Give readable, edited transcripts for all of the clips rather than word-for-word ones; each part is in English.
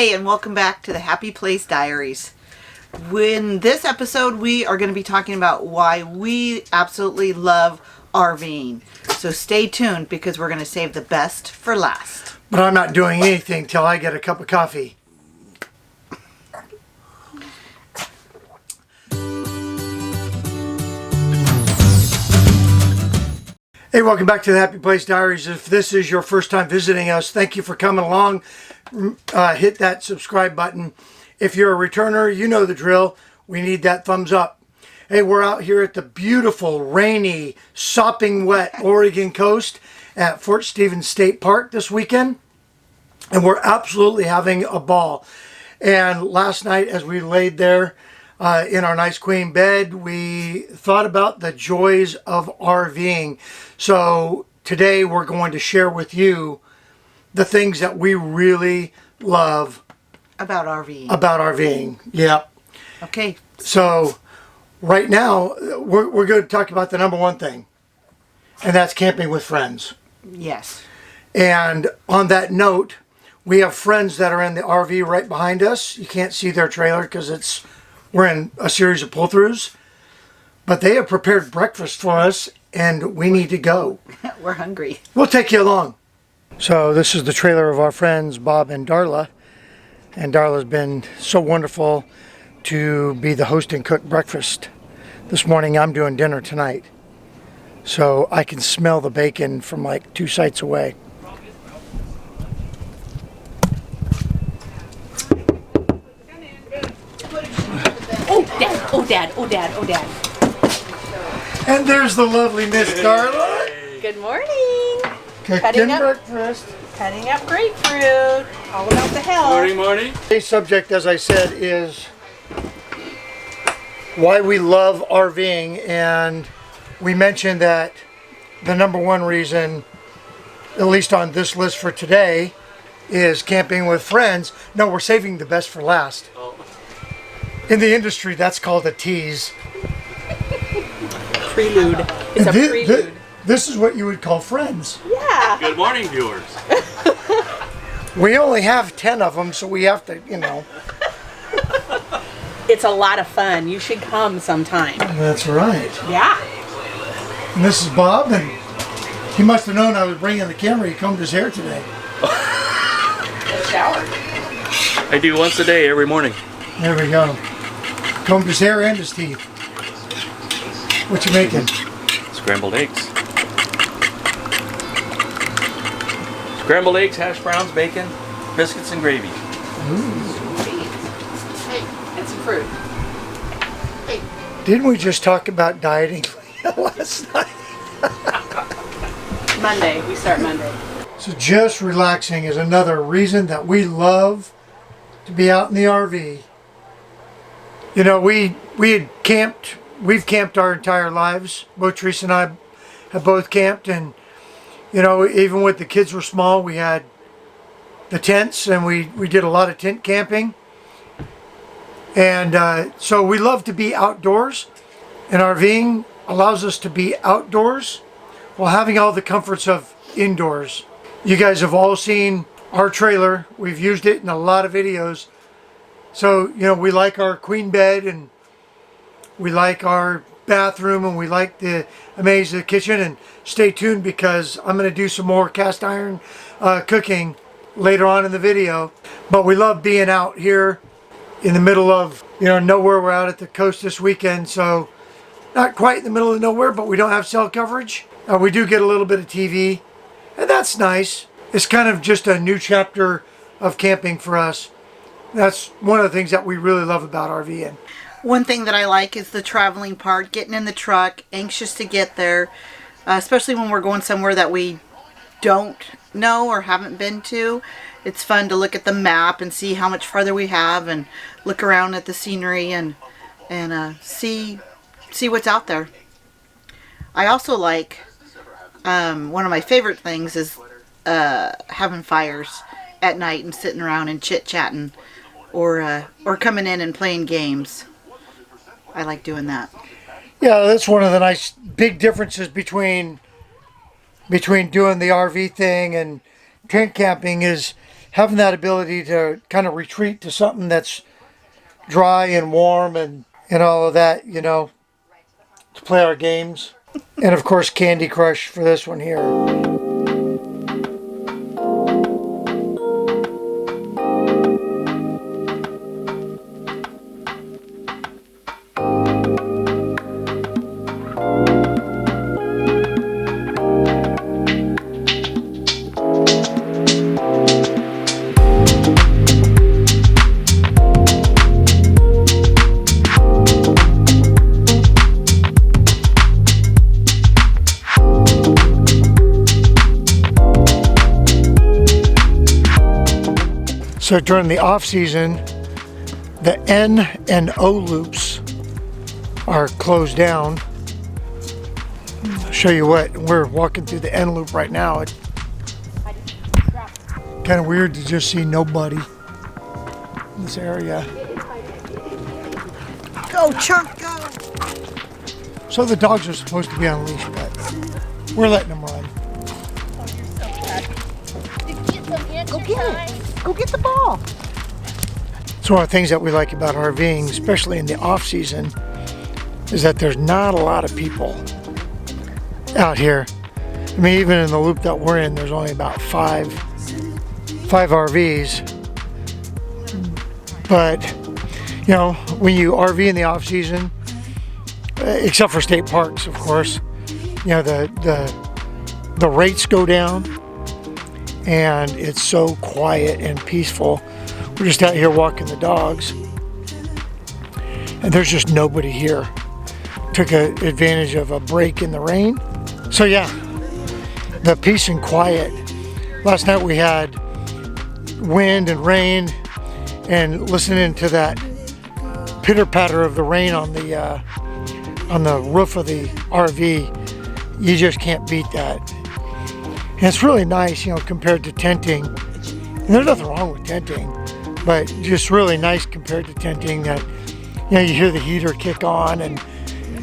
Hey, and welcome back to the Happy Place Diaries. In this episode, we are going to be talking about why we absolutely love RVing. So stay tuned because we're going to save the best for last. But I'm not doing anything till I get a cup of coffee. Hey, welcome back to the Happy Place Diaries. If this is your first time visiting us, thank you for coming along. Hit that subscribe button. If you're a returner, you know the drill. We need that thumbs up. Hey, we're out here at the beautiful, rainy, sopping wet Oregon coast at Fort Stevens State Park this weekend. And we're absolutely having a ball. And last night, as we laid there in our nice queen bed, we thought about the joys of RVing. So today we're going to share with you the things that we really love About RVing. about RVing. Yeah. Okay. So right now we're going to talk about the number one thing, and that's camping with friends. Yes. And on that note, we have friends that are in the RV right behind us. You can't see their trailer because we're in a series of pull-throughs, but they have prepared breakfast for us, and we need to go. We're hungry. We'll take you along. So this is the trailer of our friends Bob and Darla. And Darla's been so wonderful to be the host and cook breakfast. This morning I'm doing dinner tonight. So I can smell the bacon from like 2 sites away. Oh, Dad. And there's the lovely Miss Darla. Good morning. Cooking breakfast. Cutting up grapefruit. All about the health. Morning. Today's subject, as I said, is why we love RVing. And we mentioned that the number one reason, at least on this list for today, is camping with friends. No, we're saving the best for last. In the industry, that's called a tease. Prelude. It's a prelude. This is what you would call friends. Yeah. Good morning, viewers. We only have 10 of them, so we have to, It's a lot of fun. You should come sometime. That's right. Yeah. And this is Bob, and he must have known I was bringing the camera. He combed his hair today. Shower. I do once a day, every morning. There we go. Combed his hair and his teeth. What you making? Scrambled eggs. Scrambled eggs, hash browns, bacon, biscuits, and gravy. Hey, and some fruit. Didn't we just talk about dieting last night? Monday. We start Monday. So just relaxing is another reason that we love to be out in the RV. You know, we've camped our entire lives. Both Teresa and I have both camped, and even when the kids were small, we had the tents, and we did a lot of tent camping. And so we love to be outdoors, and RVing allows us to be outdoors while having all the comforts of indoors. You guys have all seen our trailer. We've used it in a lot of videos. So, we like our queen bed, and we like our bathroom, and we like the amazing kitchen. And stay tuned because I'm going to do some more cast iron cooking later on in the video. But we love being out here in the middle of nowhere. We're out at the coast this weekend, so not quite in the middle of nowhere, but we don't have cell coverage. We do get a little bit of TV, and that's nice. It's kind of just a new chapter of camping for us. That's one of the things that we really love about RVing. One thing that I like is the traveling part, getting in the truck, anxious to get there, especially when we're going somewhere that we don't know or haven't been to. It's fun to look at the map and see how much farther we have, and look around at the scenery and see what's out there. I also like, one of my favorite things is having fires at night and sitting around and chit-chatting, or coming in and playing games. I like doing that. Yeah, that's one of the nice big differences between doing the RV thing and tent camping is having that ability to kind of retreat to something that's dry and warm and all of that, you know, to play our games. And of course, Candy Crush for this one here. So during the off season, the N and O loops are closed down. I'll show you what, we're walking through the N loop right now. It's kind of weird to just see nobody in this area. Go, Chunk, go! So the dogs are supposed to be on a leash, but we're letting them run. Go get it. Go get the ball. So one of the things that we like about RVing, especially in the off season, is that there's not a lot of people out here. I mean, even in the loop that we're in, there's only about five RVs. But, you know, when you RV in the off season, except for state parks, of course, you know, the rates go down and it's so quiet and peaceful. We're just out here walking the dogs and there's just nobody here. Took advantage of a break in the rain. So yeah, the peace and quiet. Last night we had wind and rain, and listening to that pitter patter of the rain on the roof of the RV, you just can't beat that. And it's really nice, you know, compared to tenting. And there's nothing wrong with tenting, but just really nice compared to tenting that, you know, you hear the heater kick on and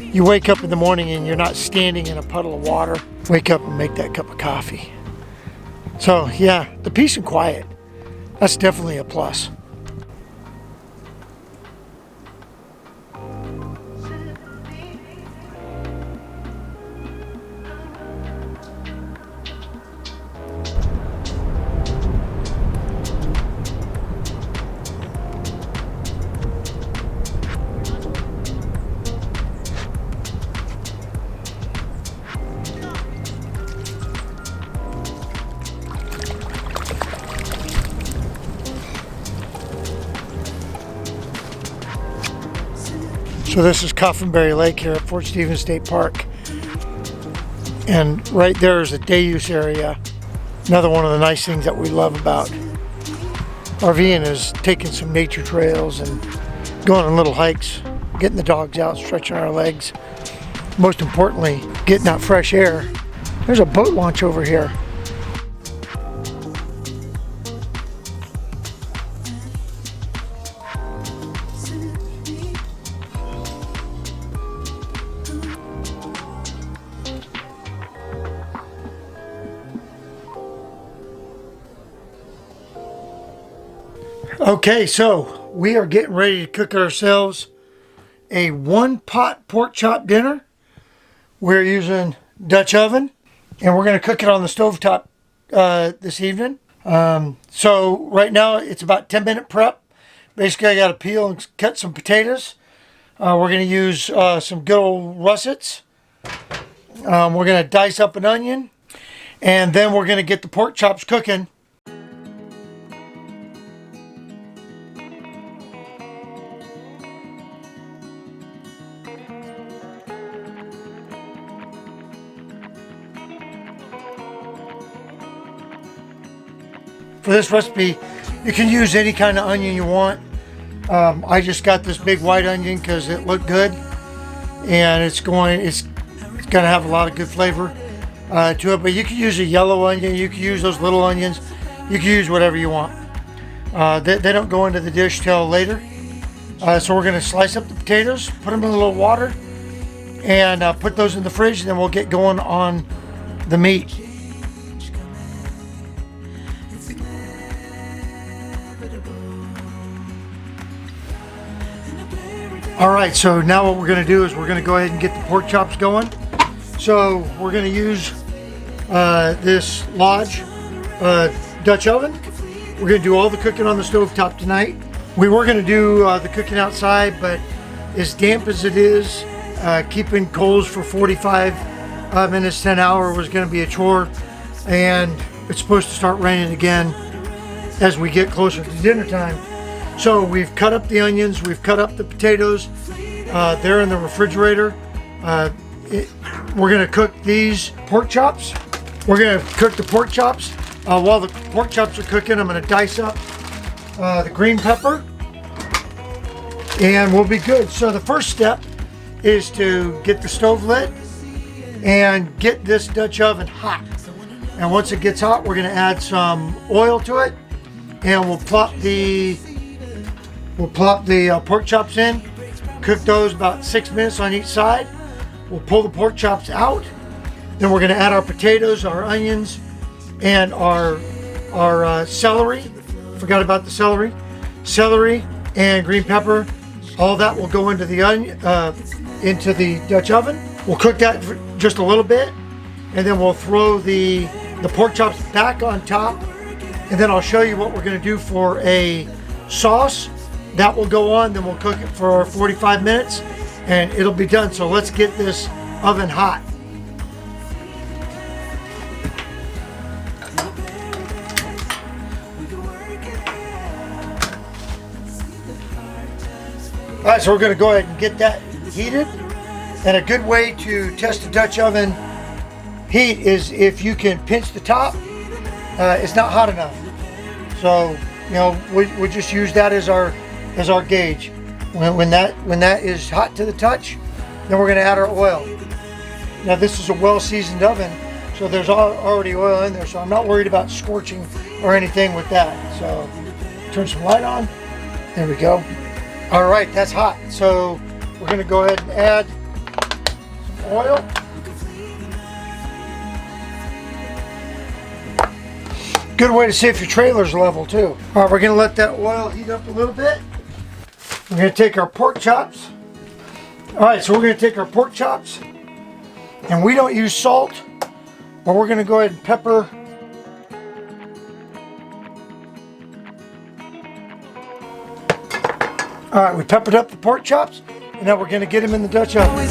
you wake up in the morning and you're not standing in a puddle of water. Wake up and make that cup of coffee. So yeah, the peace and quiet, that's definitely a plus. So this is Coffinberry Lake here at Fort Stevens State Park. And right there is a day use area. Another one of the nice things that we love about RVing is taking some nature trails and going on little hikes, getting the dogs out, stretching our legs. Most importantly, getting that fresh air. There's a boat launch over here. Okay, so we are getting ready to cook ourselves a one-pot pork chop dinner. We're using Dutch oven, and we're going to cook it on the stovetop this evening. So right now it's about 10-minute prep. Basically, I got to peel and cut some potatoes. We're going to use some good old russets. We're going to dice up an onion, and then we're going to get the pork chops cooking. For this recipe, you can use any kind of onion you want. I just got this big white onion because it looked good, and it's going to have a lot of good flavor to it. But you can use a yellow onion, you can use those little onions, you can use whatever you want. They don't go into the dish till later. So we're going to slice up the potatoes, put them in a little water, and put those in the fridge, and then we'll get going on the meat. All right, so now what we're gonna do is we're gonna go ahead and get the pork chops going. So we're gonna use this Lodge Dutch oven. We're gonna do all the cooking on the stovetop tonight. We were gonna do the cooking outside, but as damp as it is, keeping coals for 45 minutes to an hour was gonna be a chore, and it's supposed to start raining again as we get closer to dinner time. So we've cut up the onions, we've cut up the potatoes. They're in the refrigerator. We're gonna cook these pork chops. We're gonna cook the pork chops. While the pork chops are cooking, I'm gonna dice up the green pepper, and we'll be good. So the first step is to get the stove lit and get this Dutch oven hot. And once it gets hot, we're gonna add some oil to it, and we'll plop the pork chops in. Cook those about 6 minutes on each side. We'll pull the pork chops out. Then we're gonna add our potatoes, our onions, and our celery. Forgot about the celery. Celery and green pepper. All that will go into the into the Dutch oven. We'll cook that for just a little bit, and then we'll throw the pork chops back on top. And then I'll show you what we're gonna do for a sauce. That will go on, then we'll cook it for 45 minutes and it'll be done. So let's get this oven hot. All right, so we're gonna go ahead and get that heated. And a good way to test the Dutch oven heat is if you can pinch the top, it's not hot enough. So, you know, we just use that as our gauge. When that is hot to the touch, then we're gonna add our oil. Now this is a well-seasoned oven, so there's already oil in there, so I'm not worried about scorching or anything with that. So turn some light on. There we go. All right, that's hot. So we're gonna go ahead and add some oil. Good way to see if your trailer's level too. All right, we're gonna let that oil heat up a little bit. We're gonna take our pork chops. All right, so we're gonna take our pork chops, and we don't use salt, but we're gonna go ahead and pepper. All right, we peppered up the pork chops, and now we're gonna get them in the Dutch oven.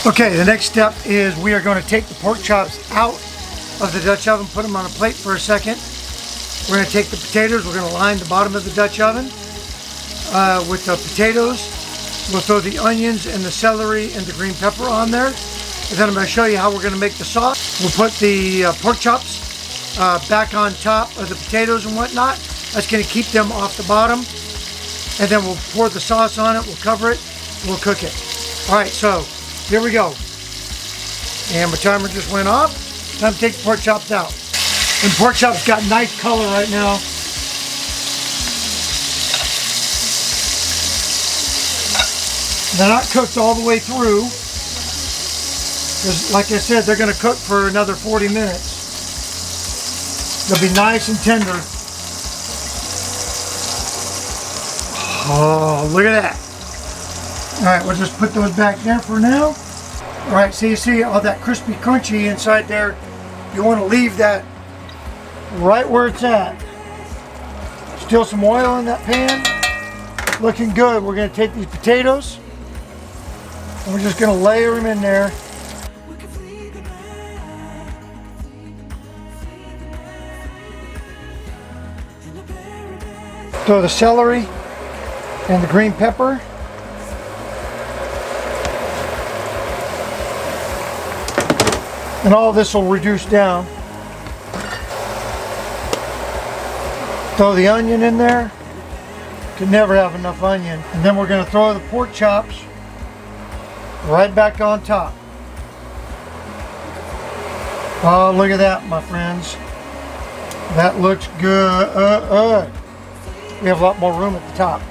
Okay, the next step is we are going to take the pork chops out of the Dutch oven, put them on a plate for a second. We're going to take the potatoes, we're going to line the bottom of the Dutch oven with the potatoes. We'll throw the onions and the celery and the green pepper on there. And then I'm going to show you how we're going to make the sauce. We'll put the pork chops back on top of the potatoes and whatnot. That's going to keep them off the bottom. And then we'll pour the sauce on it, we'll cover it, we'll cook it. All right, so here we go. And my timer just went off. Time to take the pork chops out. And pork chops got nice color right now. They're not cooked all the way through, because like I said, they're going to cook for another 40 minutes. They'll be nice and tender. Oh, look at that. All right, we'll just put those back there for now. All right, so you see all that crispy crunchy inside there. You want to leave that right where it's at. Still some oil in that pan. Looking good. We're going to take these potatoes and we're just going to layer them in there. Throw the celery and the green pepper. And all this will reduce down. Throw the onion in there. Could never have enough onion. And then we're going to throw the pork chops right back on top. Oh, look at that, my friends. That looks good. We have a lot more room at the top.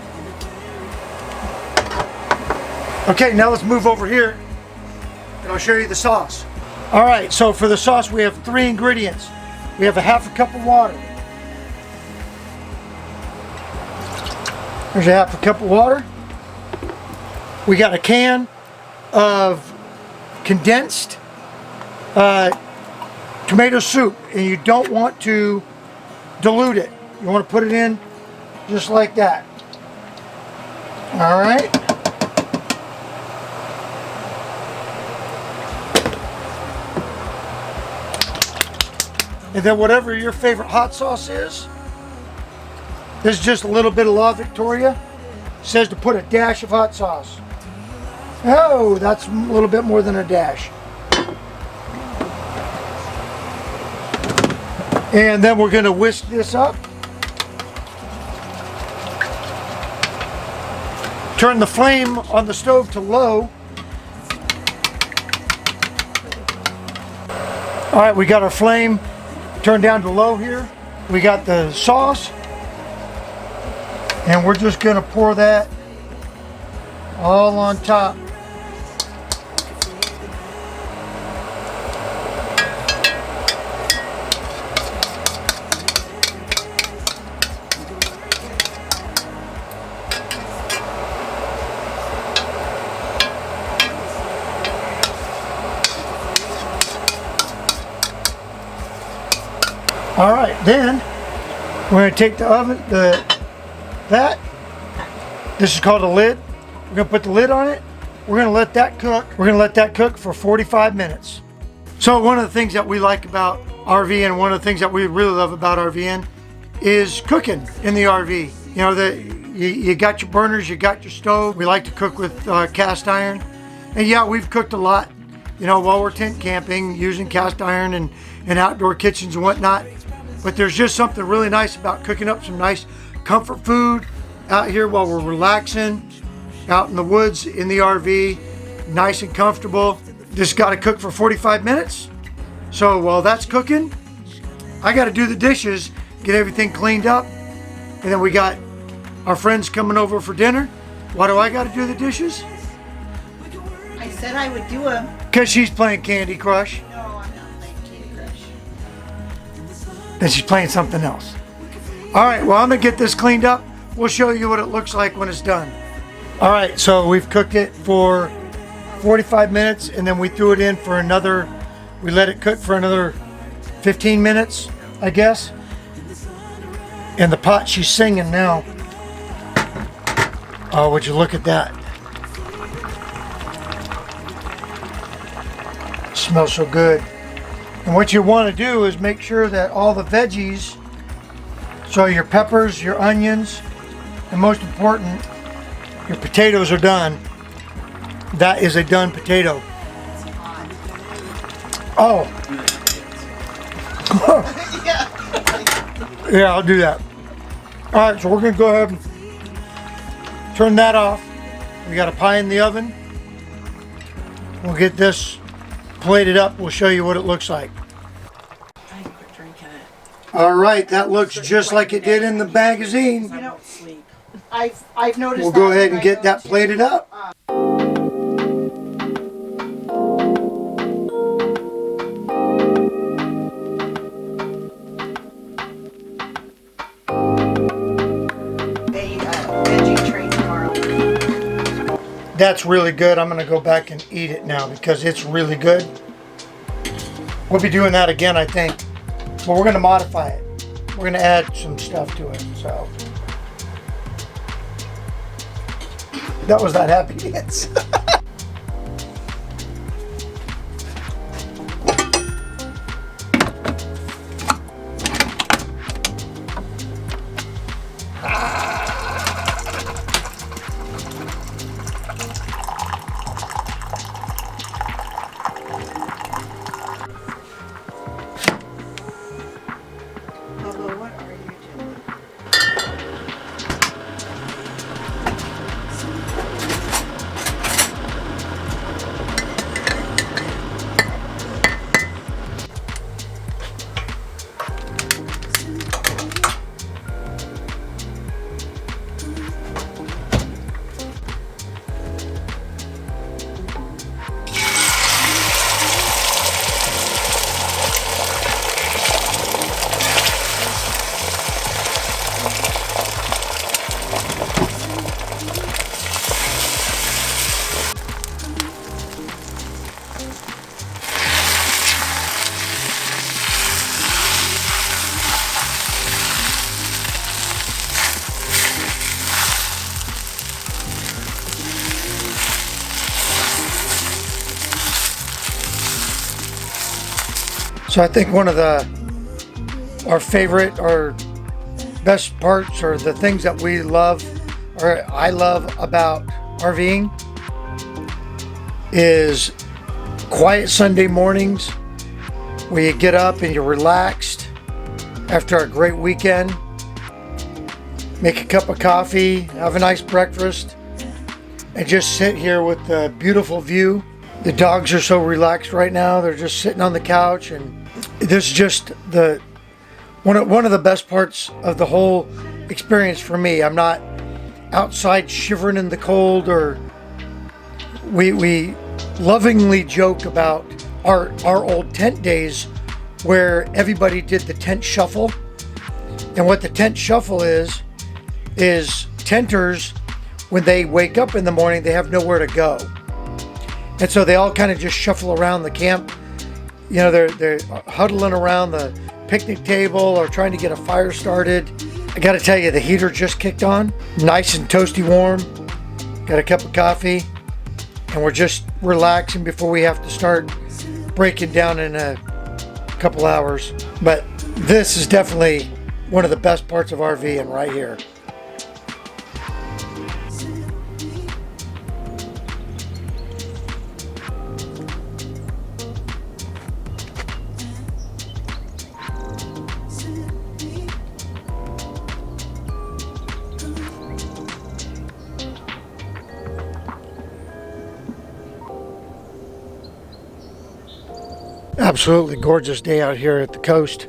Okay, now let's move over here and I'll show you the sauce. All right, so for the sauce we have 3 ingredients. We have a half a cup of water. There's a half a cup of water. We got a can of condensed tomato soup, and you don't want to dilute it. You want to put it in just like that. All right. And then whatever your favorite hot sauce is, this is just a little bit of LOVE Victoria. It says to put a dash of hot sauce. Oh, that's a little bit more than a dash. And then we're going to whisk this up. Turn the flame on the stove to low. All right, we got our flame turned down to low here. We got the sauce. And we're just going to pour that all on top. All right, then we're going to take the oven, this is called a lid. We're going to put the lid on it. We're going to let that cook. We're going to let that cook for 45 minutes. So one of the things that we like about RV, and one of the things that we really love about RVing, is cooking in the RV. You know, you got your burners, you got your stove. We like to cook with cast iron. And yeah, we've cooked a lot, you know, while we're tent camping, using cast iron and outdoor kitchens and whatnot. But there's just something really nice about cooking up some nice comfort food out here while we're relaxing, out in the woods in the RV, nice and comfortable. Just got to cook for 45 minutes. So while that's cooking, I got to do the dishes, get everything cleaned up, and then we got our friends coming over for dinner. Why do I got to do the dishes? I said I would do them. Because she's playing Candy Crush. No, I'm not playing Candy Crush. Then she's playing something else. All right, well, I'm gonna get this cleaned up. We'll show you what it looks like when it's done. All right, so we've cooked it for 45 minutes, and then we threw it in for another, we let it cook for another 15 minutes, I guess. In the pot, she's singing now. Oh, would you look at that? It smells so good. And what you want to do is make sure that all the veggies, so your peppers, your onions, and most important, your potatoes are done. That is a done potato. Oh. Yeah, I'll do that. All right, so we're going to go ahead and turn that off. We got a pie in the oven. We'll get this plated up. We'll show you what it looks like. I quit drinking it. All right, that looks just like it did in the magazine. You know, Sleep. I've noticed. We'll that go ahead when and I get go that to, plated up. a veggie tray tomorrow. That's really good. I'm going to go back and eat it now because it's really good. We'll be doing that again, I think. But we're going to modify it. We're going to add some stuff to it. So that was that happy dance. So I think one of our favorite or best parts, or the things that we love, or I love about RVing, is quiet Sunday mornings where you get up and you're relaxed after a great weekend. Make a cup of coffee, have a nice breakfast, and just sit here with the beautiful view. The dogs are so relaxed right now. They're just sitting on the couch, and this is just one of the best parts of the whole experience for me. I'm not outside shivering in the cold, or we lovingly joke about our old tent days where everybody did the tent shuffle. And what the tent shuffle is tenters, when they wake up in the morning, they have nowhere to go. And so they all kind of just shuffle around the camp. You know, they're huddling around the picnic table or trying to get a fire started. I got to tell you, the heater just kicked on, nice and toasty warm. Got a cup of coffee, and we're just relaxing before we have to start breaking down in a couple hours. But this is definitely one of the best parts of RVing right here. Absolutely gorgeous day out here at the coast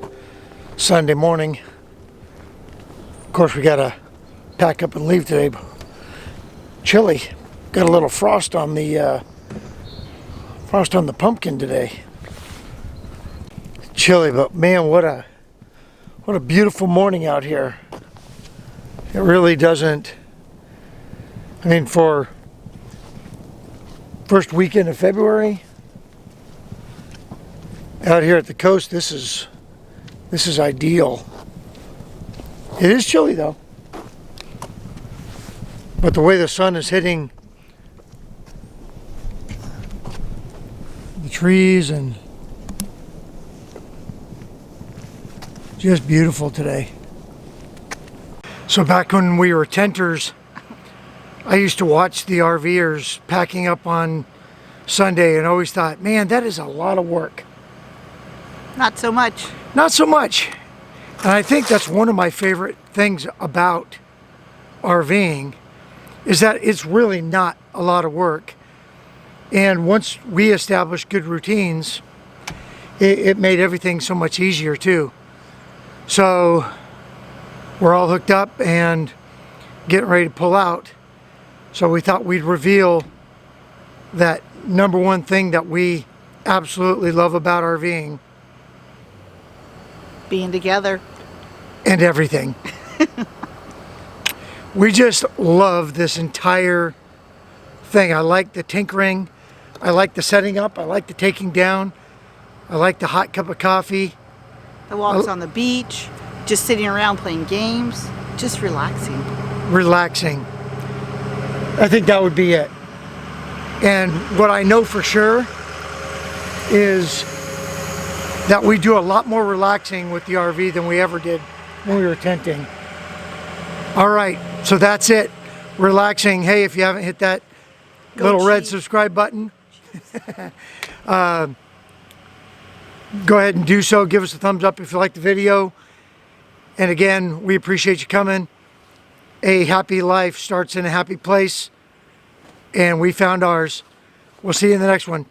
Sunday morning. Of course, we gotta pack up and leave today. Chilly. Got a little frost on the pumpkin today. Chilly, but man, what a beautiful morning out here. It really doesn't. I mean, for first weekend of February out here at the coast, this is ideal. It is chilly though, but the way the sun is hitting the trees, and just beautiful today. So back when we were tenters, I used to watch the RVers packing up on Sunday and always thought, man, that is a lot of work. Not so much. Not so much. And I think that's one of my favorite things about RVing, is that it's really not a lot of work. And once we established good routines, it made everything so much easier too. So we're all hooked up and getting ready to pull out. So we thought we'd reveal that number one thing that we absolutely love about RVing. Being together. And everything. We just love this entire thing. I like the tinkering. I like the setting up. I like the taking down. I like the hot cup of coffee. The walks on the beach. Just sitting around playing games. Just relaxing. Relaxing. I think that would be it. And what I know for sure is that we do a lot more relaxing with the RV than we ever did when we were tenting. All right, so that's it. Relaxing. Hey, if you haven't hit that little red subscribe button, go ahead and do so. Give us a thumbs up if you like the video. And again, we appreciate you coming. A happy life starts in a happy place, and we found ours. We'll see you in the next one.